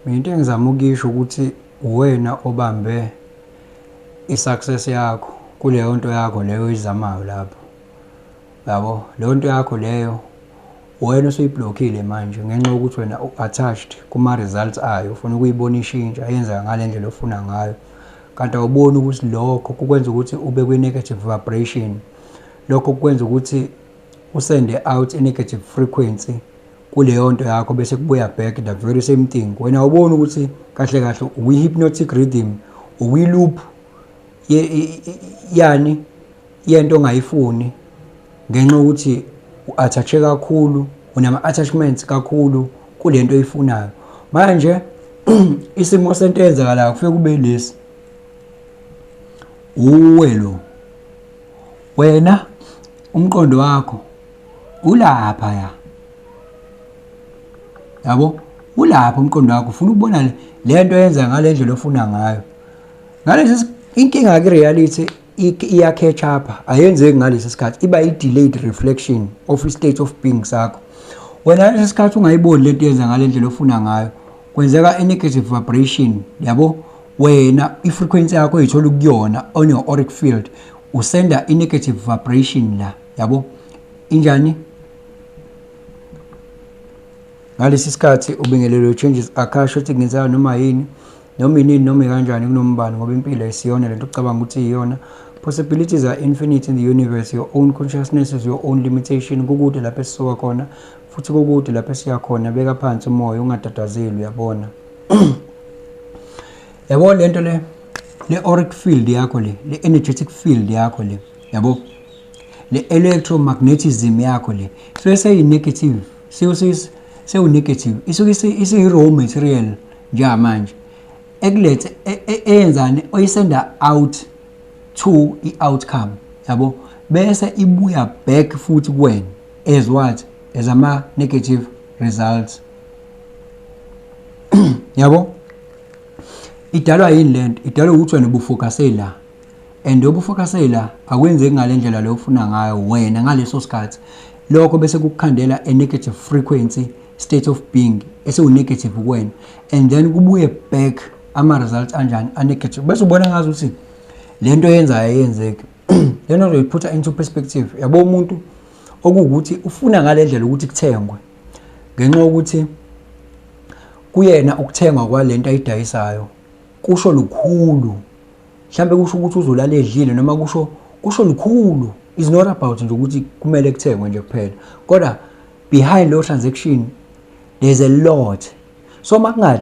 Mina into engizama ukuyisho ukuthi uwena obambe i-success yakho kuleyo nto yakho leyo oyizamayo lapho. Yabo, leyo nto yakho leyo wena usuyiblockile manje ngenxa yokuthi wena u-attached kuma-results ayo, ufuna ukuyibona ishintsha yenza ngale ndlela ofuna ngayo. Kanti awuboni ukuthi lokho kukwenza ukuthi ube kwi-negative vibration. Lokho kukwenza ukuthi usende out i-negative frequency kuleyo nto yakho bese kubuya back the very same thing. Wena awuboni ukuthi kahle kahle uyi-hypnotic rhythm, uyi-loop yani yento ongayifuni ngenxa ukuthi u-attach kakhulu, unama-attachments kakhulu kule nto oyifunayo. Manje isimo sento eyenzakalayo kufike kube lesi, uwe lo wena umqondo wakho ulapha ya, yabo, ulapha umqondo wakho ufuna ukubona le nto yenza ngale ndlela ofuna ngayo. Ngalesi inkinga ki-reality iya-catch up, ayenzeki ngalesi sikhathi, iba i-delayed reflection of i-state of being sakho. Wena ngalesi sikhathi ungayiboni lento yenza ngale ndlela ofuna ngayo, kwenzeka i-negative vibration, yabo. Wena i-frequency yakho oyithola kuyona on your auric field usenda i-negative vibration la, yabo. Injani? Ngalesi sikhathi ubingelelo changes akasho ukuthi kungenzeka noma yini, noma inini noma kanjani kunombani, ngoba impilo ayisiyona lento ucabanga ukuthi iyona. Possibilities are infinite in the universe. Your own consciousness is your own limitation. Kukude lapho esisuka khona futhi kukude lapho esiya khona. Beka phansi umoya ungatatazeli, uyabona. Yabo lento le auric field yakho le energetic field yakho le, yabo, le electromagnetism yakho le seyi negative, sewu negative, isuke isi-raw material njengamanje ekulethe eyenzani oyisenda out to i-outcome, yabo, bese ibuya back futhi kuwena as what, as ama-negative results. Yabo, idalwa yini lento? Idalwa ukuthi wena ubufocuse la, and ubufocuse la akwenzeki ngale ndlela leyo ufuna ngayo wena ngaleso sikhathi. Lokho bese kukukhandela a-negative frequency state of being esiwu-negative kuwena, and then kubuye back ama-results anjani a-negative. Bese ubona ngazi ukuthi lento yenzayo ayenzeki. Lento uzoyiphutha into perspective. Yabo, umuntu okuwukuthi ufuna ngale ndlela ukuthi kuthengwe ngenxa yokuthi kuyena ukuthengwa kwalento ayidayisayo kusho lukhulu. Mhlambe kusho ukuthi uzolala edlile noma kusho lukhulu. Is not about nje ukuthi kumele kuthengwe nje kuphela, kodwa behind lo transaction there's a lot. So makunga